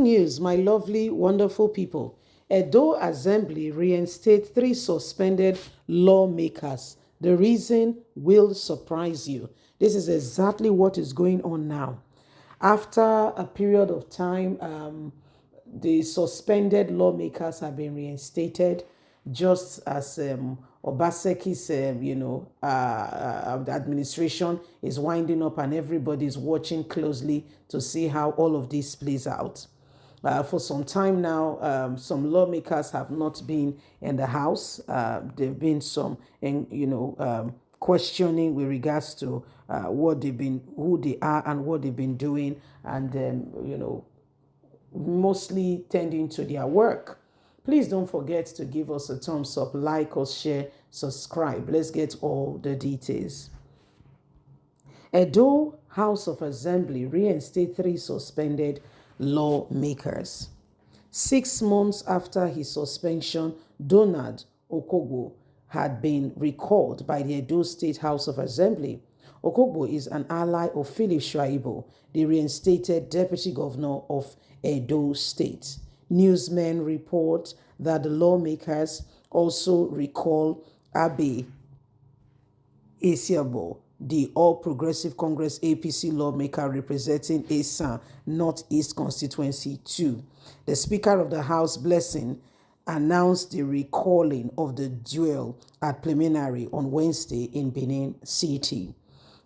News, my lovely, wonderful people. Edo Assembly reinstate 3 suspended lawmakers. The reason will surprise you. This is exactly what is going on now. After a period of time, the suspended lawmakers have been reinstated, just as Obaseki's, the administration is winding up and everybody is watching closely to see how all of this plays out. For some time now, some lawmakers have not been in the House. There have been some, questioning with regards to what they've been, who they are, and what they've been doing, and mostly tending to their work. Please don't forget to give us a thumbs up, like us, share, subscribe. Let's get all the details. Edo House of Assembly reinstate 3 suspended lawmakers. 6 months after his suspension, Donald Okpebholo had been recalled by the Edo State House of Assembly. Okpebholo is an ally of Philip Shaibu, the reinstated deputy governor of Edo State. Newsmen report that the lawmakers also recall Abe Isiabo, the All Progressive Congress APC lawmaker representing Esan Northeast Constituency 2. The Speaker of the House, Blessing, announced the recalling of the duel at preliminary on Wednesday in Benin City.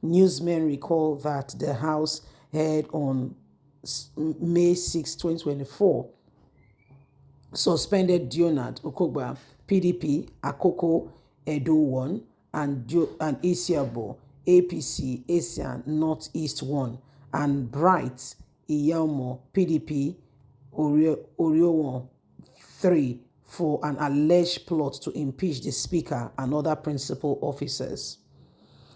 Newsmen recall that the House heard on May 6, 2024, suspended Donald Okpebholo, PDP, Akoko, Edo 1, and Isiabo, APC, Asian Northeast 1, and Bright Iyamo, PDP, Orio 3, for an alleged plot to impeach the Speaker and other principal officers.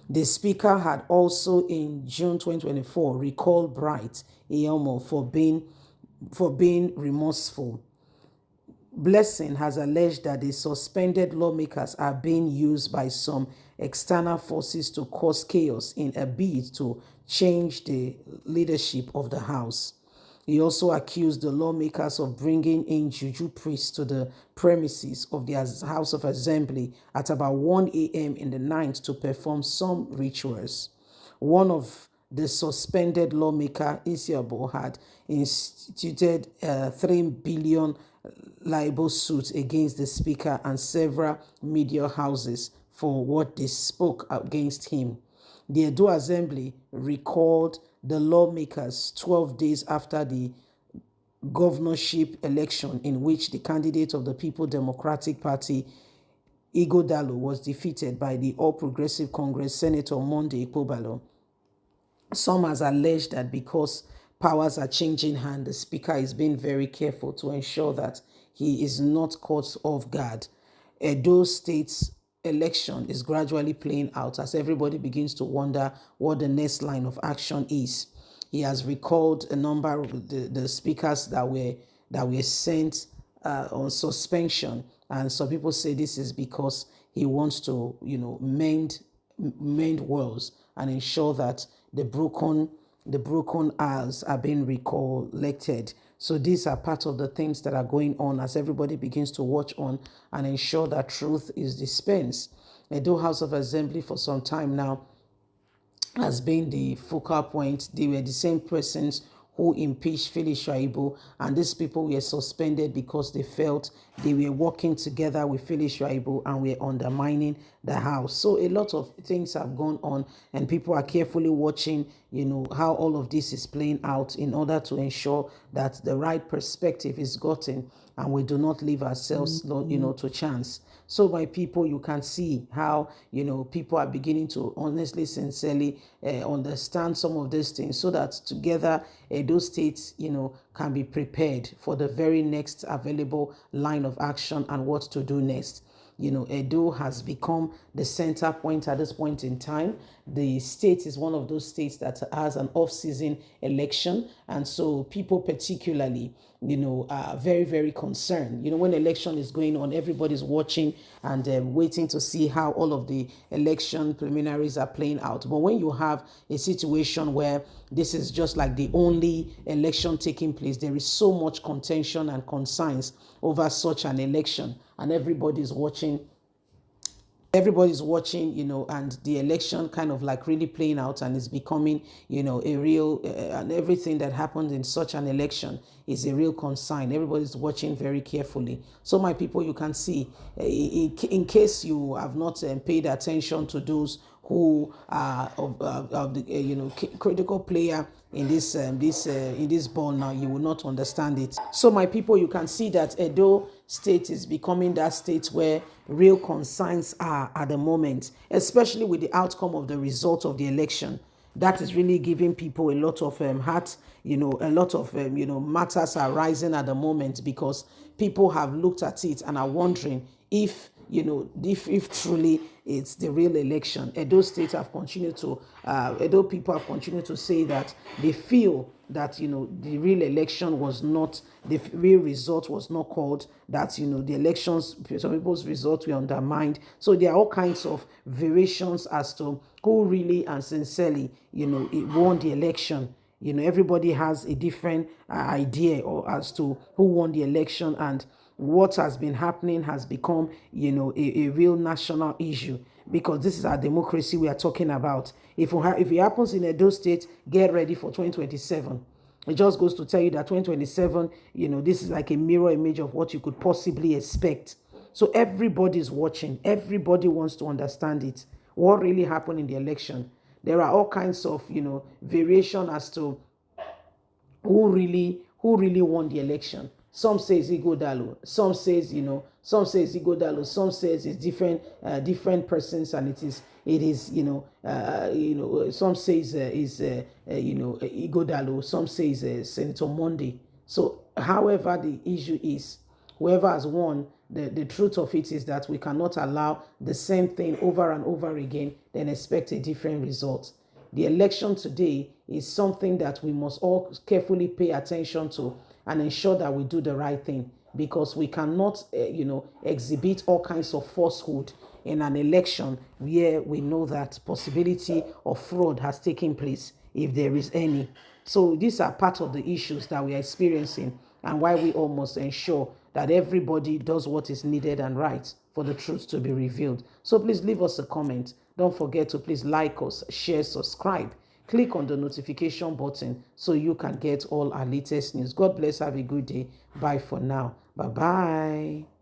The Speaker had also in June 2024 recalled Bright Iyamo for being remorseful. Blessing has alleged that the suspended lawmakers are being used by some external forces to cause chaos in a bid to change the leadership of the House. He also accused the lawmakers of bringing in juju priests to the premises of the House of Assembly at about 1 a.m. in the night to perform some rituals. One of the suspended lawmaker, Isiabo, had instituted a 3 billion libel suit against the Speaker and several media houses for what they spoke against him. The Edo Assembly recalled the lawmakers 12 days after the governorship election in which the candidate of the People Democratic Party, Ighodalo, was defeated by the All Progressive Congress Senator Monday Okpebholo. Some has alleged that because powers are changing hand, the Speaker is being very careful to ensure that he is not caught off guard. Edo State's election is gradually playing out as everybody begins to wonder what the next line of action is. He has recalled a number of the speakers that were sent on suspension, and some people say this is because he wants to, mend walls and ensure that the broken hours are being recollected. So these are part of the things that are going on as everybody begins to watch on and ensure that truth is dispensed. Edo House of Assembly for some time now has been the focal point. They were the same persons who impeached Philip Shaibu, and these people were suspended because they felt they were working together with Philip Shaibu and were undermining the House. So a lot of things have gone on, and people are carefully watching, how all of this is playing out in order to ensure that the right perspective is gotten and we do not leave ourselves, to chance. So my people, you can see how, people are beginning to honestly, sincerely understand some of these things so that together those states, can be prepared for the very next available line of action and what to do next. Edo has become the center point at this point in time. The state is one of those states that has an off-season election, and so people particularly, are very, very concerned. When election is going on, everybody's watching and waiting to see how all of the election preliminaries are playing out. But when you have a situation where this is just like the only election taking place, there is so much contention and concerns over such an election, and everybody's watching, and the election kind of like really playing out, and it's becoming, a real, and everything that happens in such an election is a real concern. Everybody's watching very carefully. So my people, you can see, in case you have not paid attention to those who are of the critical player in this ball now, you will not understand it. So my people, you can see that Edo State is becoming that state where real concerns are at the moment, especially with the outcome of the result of the election. That is really giving people a lot of heart, a lot of matters are rising at the moment, because people have looked at it and are wondering if if truly it's the real election. Edo State have continued to, Edo people have continued to say that they feel that the real election was not, the real result was not called, that the elections, some people's results were undermined. So there are all kinds of variations as to who really and sincerely won the election. Everybody has a different idea or as to who won the election, and what has been happening has become, a real national issue, because this is our democracy we are talking about. If it happens in Edo State, get ready for 2027. It just goes to tell you that 2027, this is like a mirror image of what you could possibly expect. So everybody's watching. Everybody wants to understand it. What really happened in the election? There are all kinds of, variation as to who really won the election. Some says Ighodalo, some says Ighodalo, some says it's different persons, and it is some says is Ighodalo, some says Senator Monday. So however the issue is, whoever has won, the truth of it is that we cannot allow the same thing over and over again, then expect a different result. The election today is something that we must all carefully pay attention to and ensure that we do the right thing, because we cannot, exhibit all kinds of falsehood in an election where we know that possibility of fraud has taken place, if there is any. So these are part of the issues that we are experiencing, and why we all must ensure that everybody does what is needed and right for the truth to be revealed. So please leave us a comment. Don't forget to please like us, share, subscribe. Click on the notification button so you can get all our latest news. God bless. Have a good day. Bye for now. Bye-bye.